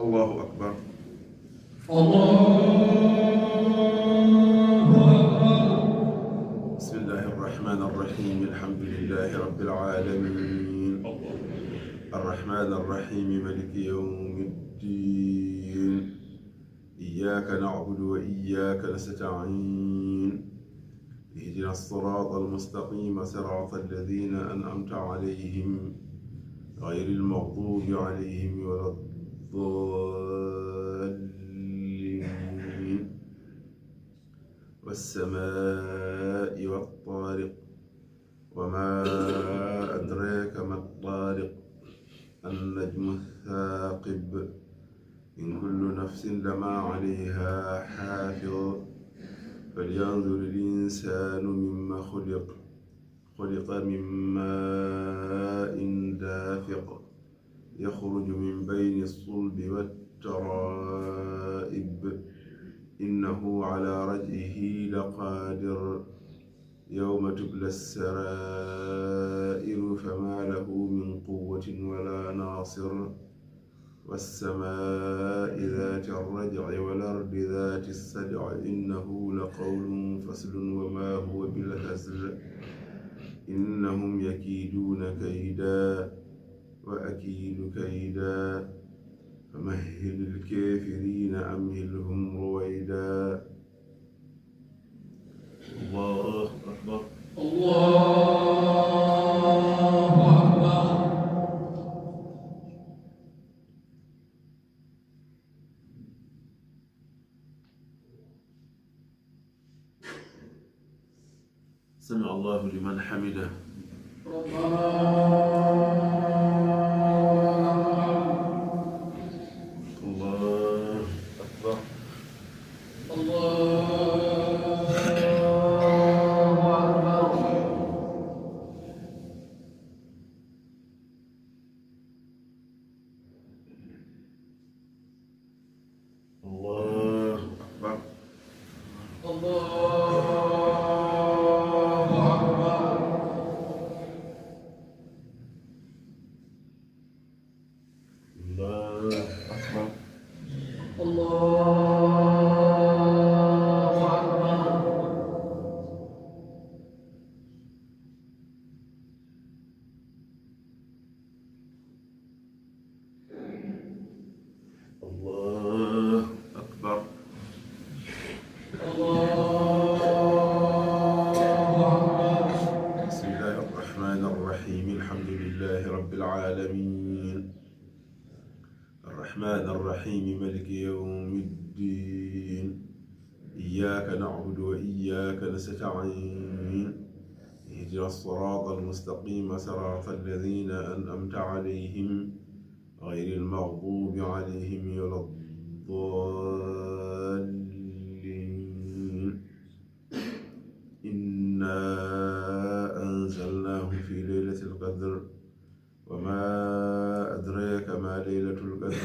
Allahu akbar. Bismillahi rahmani rahim. Alhamdulillahi rabbil alamin. Arrahmani rahim. Maliki yawmi ddin. Iyyaka na'budu wa iyyaka nasta'in. اهدنا الصراط المستقيم صراط الذين أنعمت عليهم غير المغضوب عليهم ولا الضالين. والسماء والطارق وما أدراك ما الطارق النجم الثاقب إن كل نفس لما عليها حافظ فلينظر الإنسان مما خلق من ماء دافق يخرج من بين الصلب والترائب إنه على رجعه لقادر يوم تبلى السرائر فما له من قوة ولا ناصر والسماء ذات الرجع والأرض ذات الصدع إنه لقول فصل وما هو بالهزل إنهم يكيدون كيدا وأكيد كيدا فمهل الكافرين أمهلهم رويدا. الله أكبر. سمع الله لمن حمده. الله أكبر. الله أكبر. الرحمن الرحيم مالك يوم الدين إياك نعبد وإياك نستعين اهدنا الصراط المستقيم صراط الذين أنعمت عليهم غير المغضوب عليهم ولا الضالين. إنا أنزلناه في ليلة القدر وما أدراك ما ليلة القدر.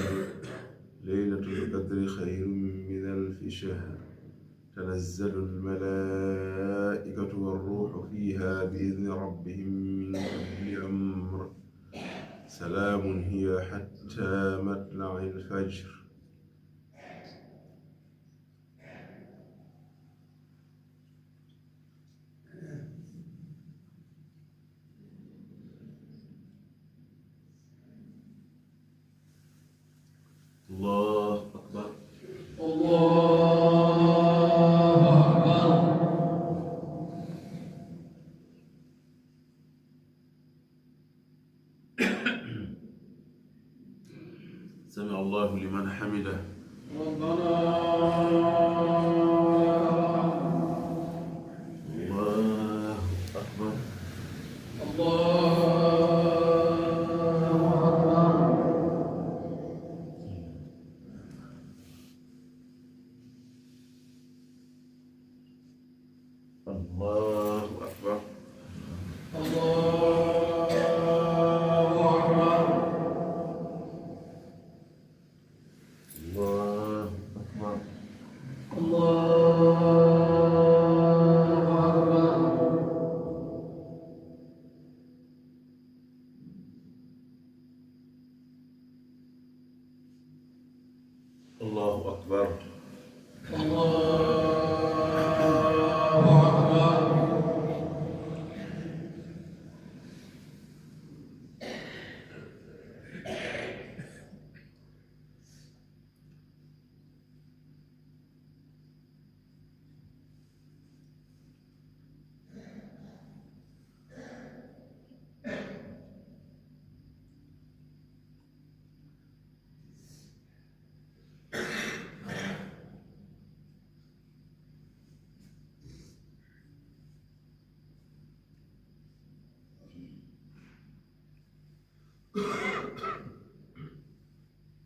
ليلة القدر خير من ألف شهر تنزل الملائكة والروح فيها بإذن ربهم من كل أمر سلام هي حتى مطلع الفجر. الله أكبر. سمع الله لمن الله أكبر. الله أكبر.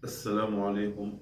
السلام عليكم.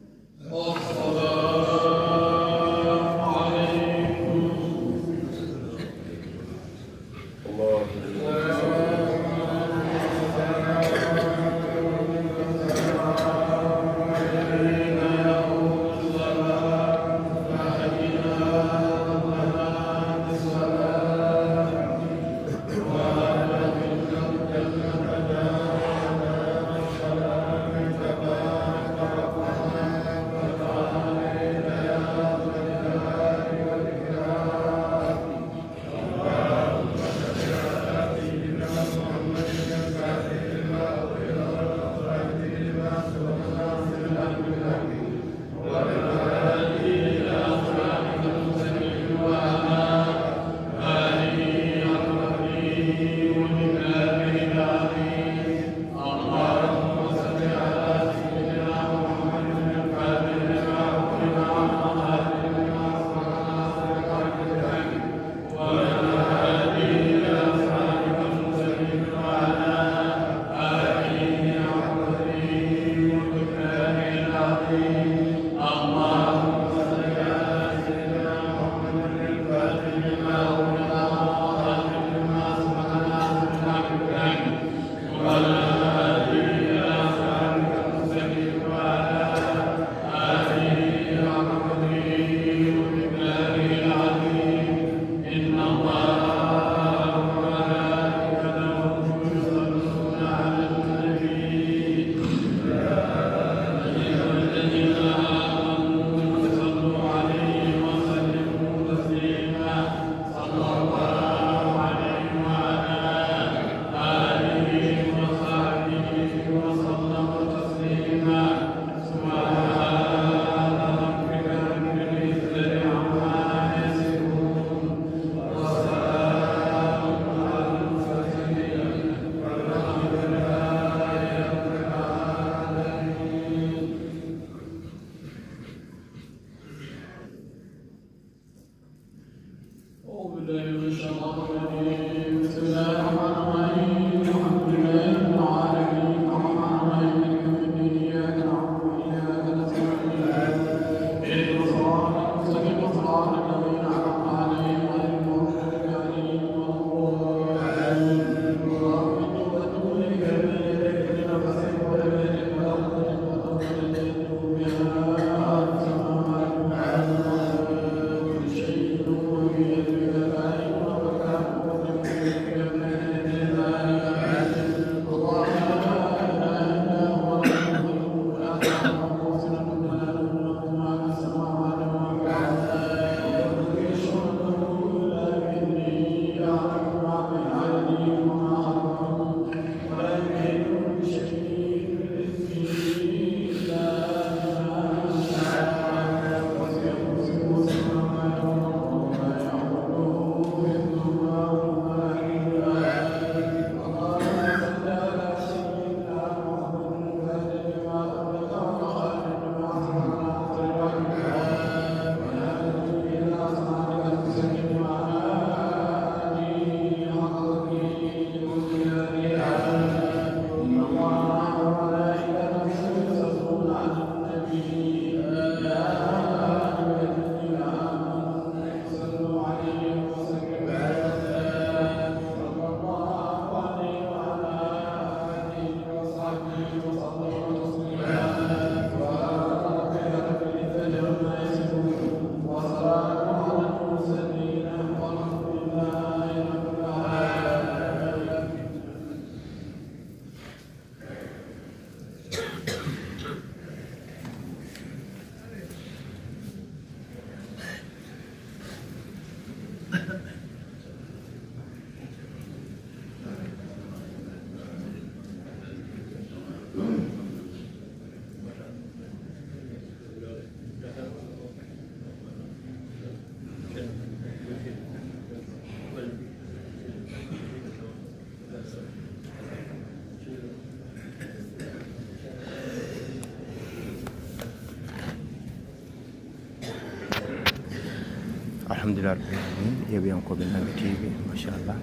alhamdulillah rabbil alamin heɓiyankoɓe Nangue TV machallah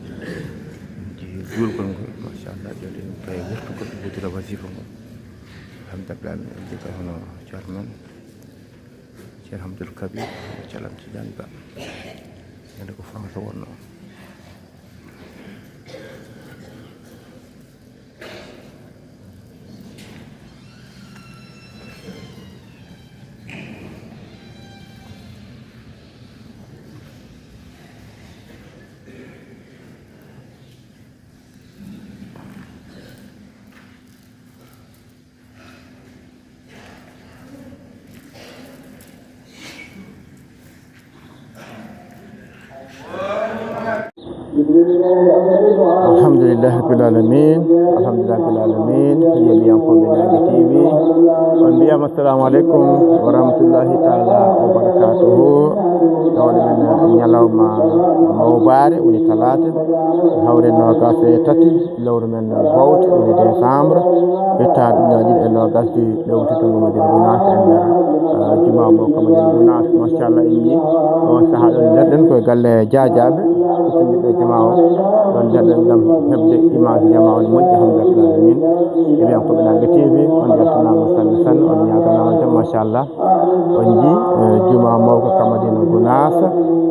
julgol ngol machallah joni en tawi wurtugol wudira wasifa ngo alhamdulillah min en jega hono ceerno men ceerno Hamdoul Kabir calam Tidiane Ba ende ko famata wonno alhamdulillah rabbil alamin yeɓiyankoɓe Nangue TV on mbiyama assalamu aleykum wa rahmatullahi taala wa barakatuhu tawde men ñalawma mawbare woni talata hawre nogas e tati lewru men bawte woni décembre ƴettaɗ ujunaji e nogas di lewtitogo Madina Gounass e nder juma mo ko Madina Gounass machallah en yi on saaha ɗon nder koye galle Diadiaɓe ɓe jama o ɗon nder gam hebde image jama on moƴƴi alhamdulillah alamin heɓiyankoɓe Nangue TV on jaltinama sanne sanne on ñaganama jaam machallah on ji juma mawko ka Madina Gounass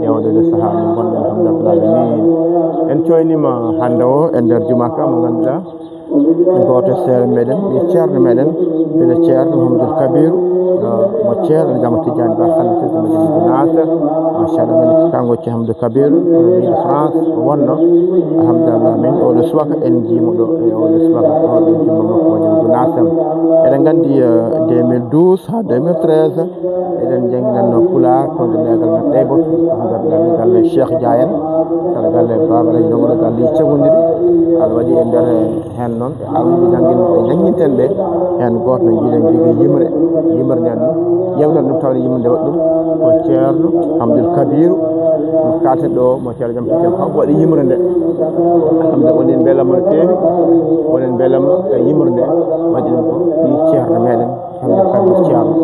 yewɗede saaha mo gonɗen alhamdulillah alamin en coynima hande o e nder juma ka mo ganduɗa goto seere meɗen ɓi ceerno meɗen ɓiɗo ceerno Hamdoul Kabir mo ceerno Jama Tidiane Ba hannde Madina Gounass machallah men kango ceerno Hamdoul Kabir leydi France wonno alhamdulillah min oɗo subaka en jimo ɗo e oɗo subaka oɗo juma makko Madina Gounass eɗen gandi 2012 ha 2013 eɗen jangguinanno Pulaar to nde legal men ɗeyboto alhamdulillah min galle Cheikh Dia en tawa galle Baba Alaji Dogoɗo galle cegondiri aɗa waɗi e nder hen noon almuɓe janginten ɓe hen goto no jiiɗen jogui yimre nden yewnan ɗum tawde yimre nde waɗi ɗum ko ceerno Hamdoul Kabir mo kalten ɗo mo ceerno Jam Tidiane kanko waɗi yimre nde alhamdulillah wonen beelama no feewi wonen beelama e yimre nde waɗi ɗum ko ɗi ceerno meɗen Hamdoul Kabir ceerno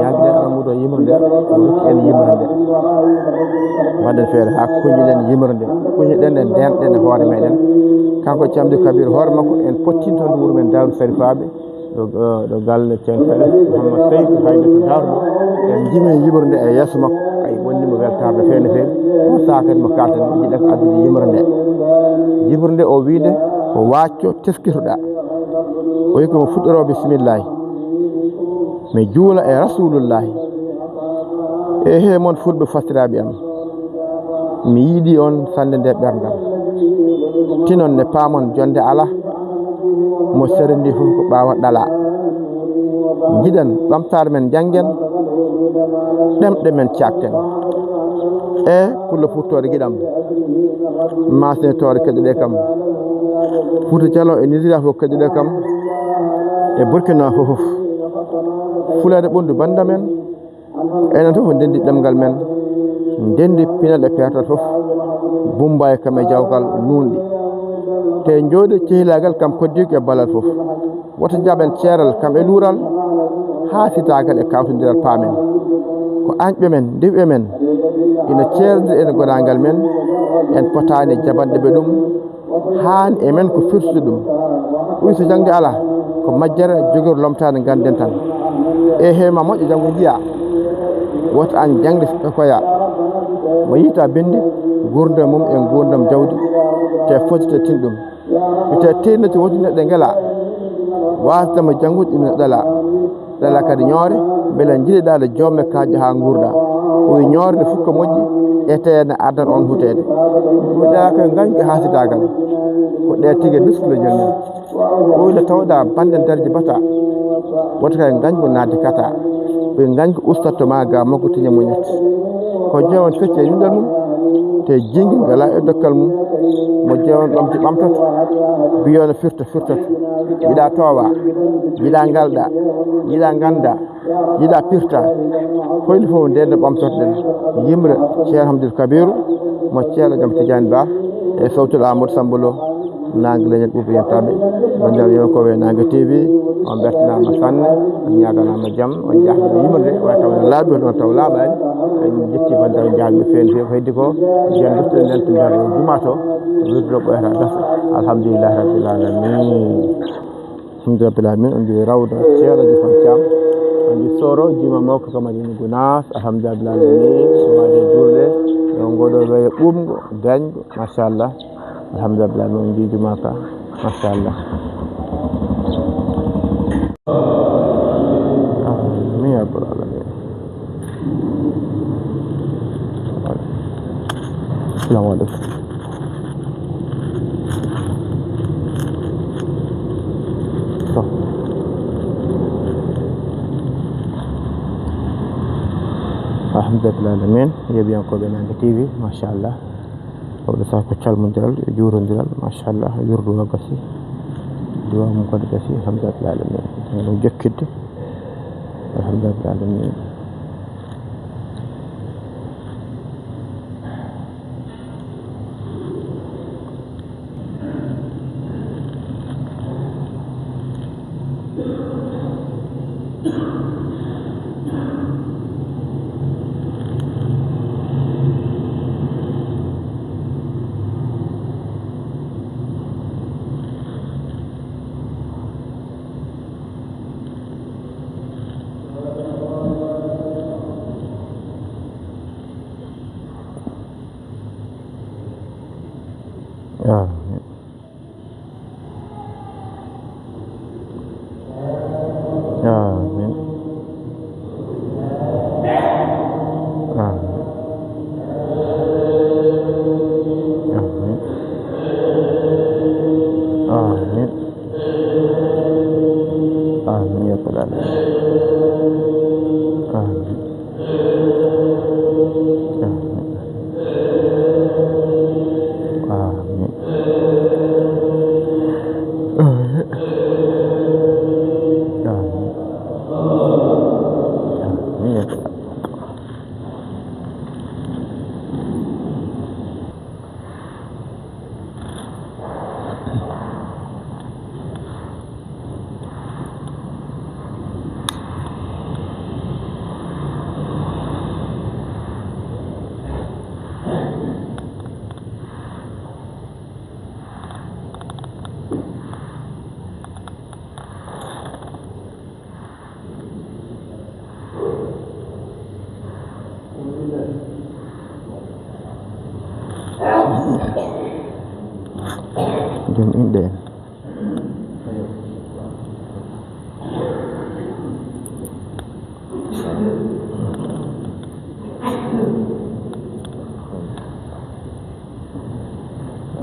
ñaguiɗen alamudo yimre nde rokki en yimre nde waɗen feere ha kuñiɗen yimre nde kuñiɗen e denɗen e hoore meɗen kanko ceerno Hamdoul Kabir hoore makko en pottin toon wuuro men Darou Sarifaɓe ɗo galle ceerno Mouhammad Seydou hayde to Darou en jimi yimre nde e yesso makko ay wonnimo weltare feere no feewi o saaha kadi mo kalten jiiɗen ko addude yimre nde o wiide ko wacco teskitoɗa o wi komo fuɗɗoro bisimillahi mi juula e rasulullahi e he moon fulɓe fasiraɓe am mi yiiɗi on sande nde ɓerdam tinon ne paamon jonde ala mo serndi fof ko ɓaawa ɗala jiɗen ɓamtare men janggen ɗemɗe men cakten e pulla futtode giɗam masinetore keɗɗeɗe kam Fouta Diallo e Nigeria fof keɗɗeɗe kam e Burkina fof fulade ɓondu banda men enen fof ndendi ɗemgal men ndendi pinal e pertal fof Boumbaye kam e jawgal nunɗi te jooɗi cehilagal kam koddigo e ballal fof woto jaɓen ceeral kam e luural ha sitagal e kawtodiral paamen ko añɓe men diwɓe men ina ceerdiri ene goɗagal men en potani jabanɗe ɓe ɗum haani e men ko firtude ɗum ɗum so jangde ala ko majjere jogori lomtade ganden tan e hema moƴƴo janggo jiya woto an jangde koya mo yiita bendi gurdam mum e gurdam jawdi te fotite tin ɗum ite tennati woti neɗɗo ngela wasdama janggude ɗum ɗala kadi ñoore beele jiɗiɗade jomme kajja ha gurda o wi ñoore nde fukka moƴƴi etene ardan on hutede ɗala koye gañgu hasitagal ko ɗe tigue biskulo jonni o wile tawɗa bande darji bata woto kay gañgu nadde kata ɓe gañgu ustatto ma ga makko tiña muñat ko jewon fecce e yimɗal mum te jingui ngala e dokkal mum mo jewon ɓamti ɓamtoto biyono firtoto yiɗa toowa yiɗa galɗa yiɗa ganda yiɗa pirta hoyli fof ndende ɓamtotoɗen yimre ceerno Hamdoul Kabir mo ceerno Jam Tidiane Ba e sowtuɗo Amadou Samba Lo Nangue leñol ɓuuɓe yettaɓe bandiraɓe yewnkoɓe Nangue TV on beltanama sanne on ñaganama jaam on jahɗo yimorde way taw no laaɓi on taw laaɓani en jetti bandiraɓe jahɓe feewi feewi ko heddi ko jen duften nden to nder juma to wirdo ɓoyata gasa alhamdulillahi rabbil alamin alhamdulillahi rabbil alamin on jii rawda ceerno Jifan Thiam on jii soro jima mawko kamadini Gounass alhamdulillahi rabbil alamin wade julde on goɗo weye ɓumgo dañgo machallah alhamdulillahi rabbil alamin on jii juma ka machallah amin ya rabbal alamin assalamu alaikum alhamdulillahi alamin yeɓiyankoɓe Nanga TV machallah oɗo saaha ko calmodiral e jurodiral machallah yurdu o gasi duwa mum kadi gasi alhamdulillahi alamin ɗum jokkidde alhamdulillahi alamin Amin. Amin. Amin. Amin. Amin ya rabbal alamin. Amin. Jom indah.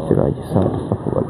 Siraj Saad Safwal.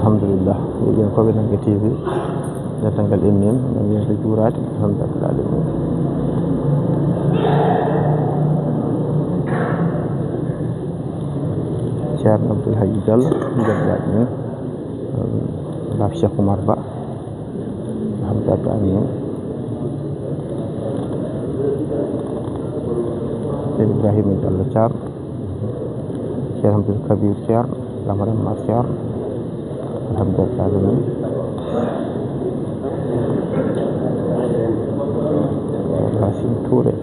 alhamdulillah yiɗen koɓe nanga TV nettangal imnim no wiyata juurade alhamdulillah alamin ceerno Abdoul Hadji Diallo jaggaɗi min bab Cheikh Oumar Ba alhamdulillah alamin Cheikh Ibrahima Diallo Thiam Cheikh Abdoul Kabir Thiam Ramadan Mar Thiam alhamdulillah alamin Hasim Touré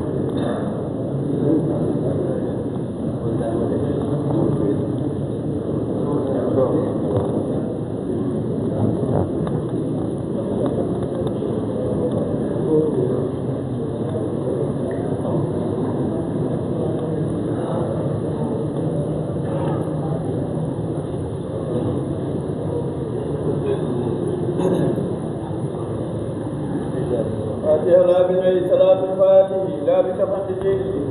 لا بغير صلاة الفاتح لا بشفاعة الجيل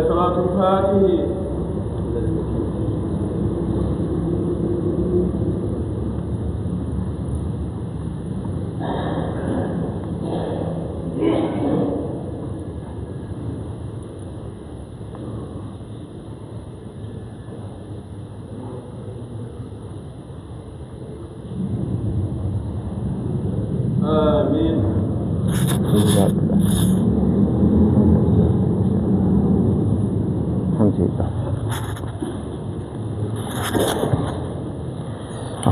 صلاة الفاتح آمين.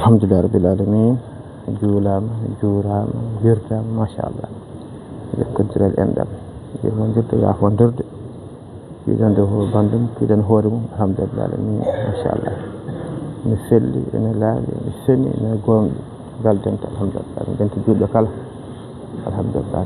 alhamdulillah rabbil alamin juulama juurama wirtama machallah jokkodirel enɗam yirmodirde yafondirde fiɗande bandum fiɗande hoore mum alhamdulillah alamin machallah ne selli ene laaɓi ene seni ene gonɗi ngal denta alhamdulillah denta juuɗe kala alhamdulillah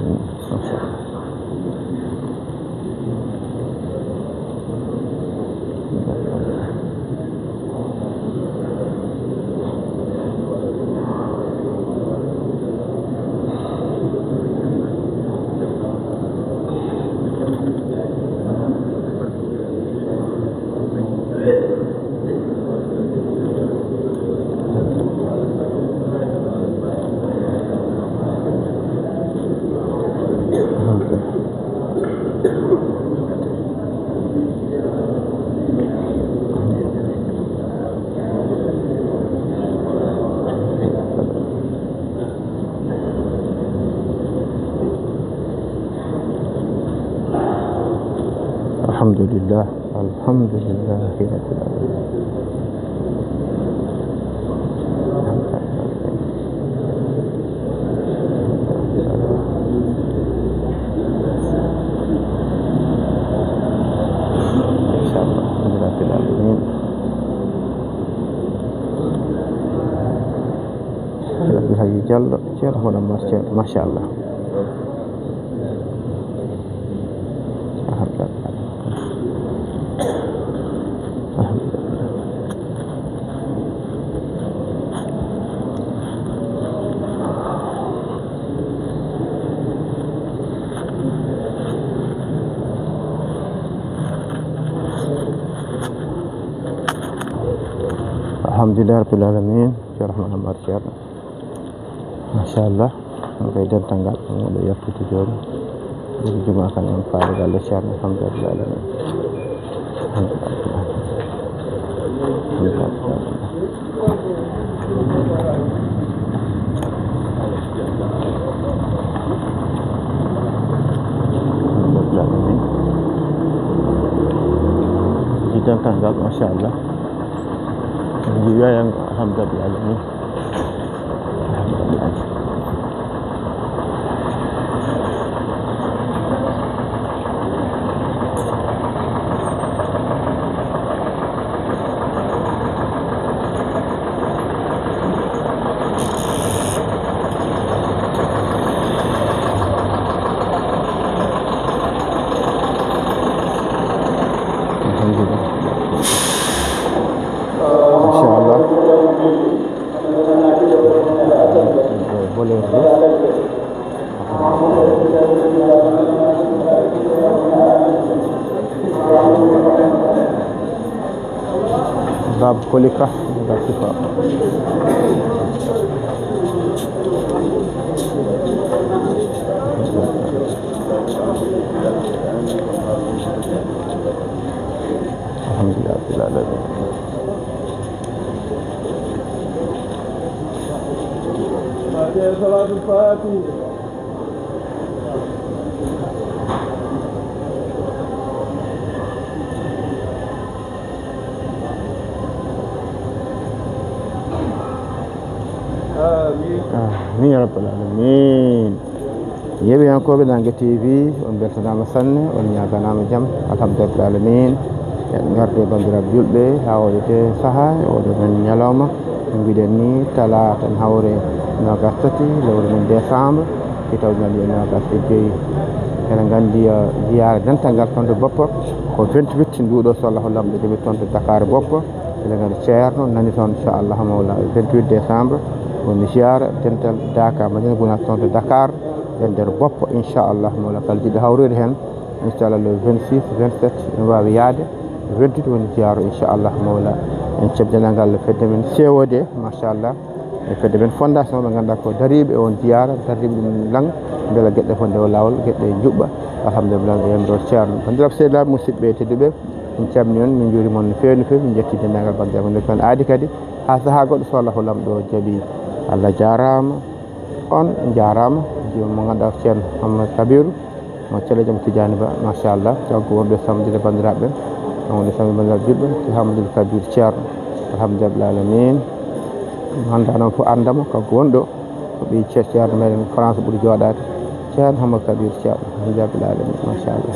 alhamdulillah alhamdulillah rabbil alamin insyaallah rabbil alamin rabbil hayy jalla ceerno hono masyaallah alhamdulillah rabbil alamin ceerno Muhammad ceerno masyaallah ngay dental ngal do yaftude joni di juma kan en faade galle ceerno alhamdulillah alamin di dental ngal masyaallah juga yang alhamdulillah ini boleh bab kolika bab sifa alhamdulillah bila ada صلاة الفاتحة آمين يا رب العالمين yeɓe yankoɓe Nanggue TV on beltanama sanne on ñaganama jaam alhamdulillah rabbil alamin en garde bandiraɓe julɓe ha oɗete saaha oɗo men ñalawma no mbiɗen ni tala tan hawre nogas tati lewru men décembre hitawñal yo nogas e joyyi ene gandi ziyara dental ngal tonto Boppo ko 28 nduɗo so Allah lamɗo jooɓi tonto Dakar Boppo ele ngal ceerno nani toon inchallah mawla 28 décembre woni ziyara dental Dakar Madina Gounass tonto Dakar e nder Boppo inchallah mawla kala jiɗɗo hawrede hen inchallah le 26 27 ne wawi yaade 28 woni ziyara inchallah mawla en cebdana ngal fedde men COD machallah e fedde men fondation ɓe ganduɗa ko dariɓe on ziyara dariɓe ɗum lang beela gueɗɗe fonde o lawol gueɗɗe juɓɓa alhamdulillah e yamdo ceerno bandiraɓe sehilaɓe musidɓe tedduɓe min calmini on min juuri moon no fewi no fewi min jetti dendagal bandiraɓe nde kon aadi kadi ha saaha goɗɗo so Allah lamɗo jaaɓi Allah jarama on jarama joni mo ganduɗa ceerno Mamadou Kabirou mo Thierno Jaam Tidiane Ba machallah kanko wonɓe samdide bandiraɓe wonde samdide bandiraɓe juɓɓe to Hamadou Kabirou ceerno alhamdulillah alamin hande noon fof andamo kanko wonɗo ko ɓi ceerno meɗen France ɓuuri joɗade ceerno Hamadou Kabirou ceerno alhamdulillah alamin machallah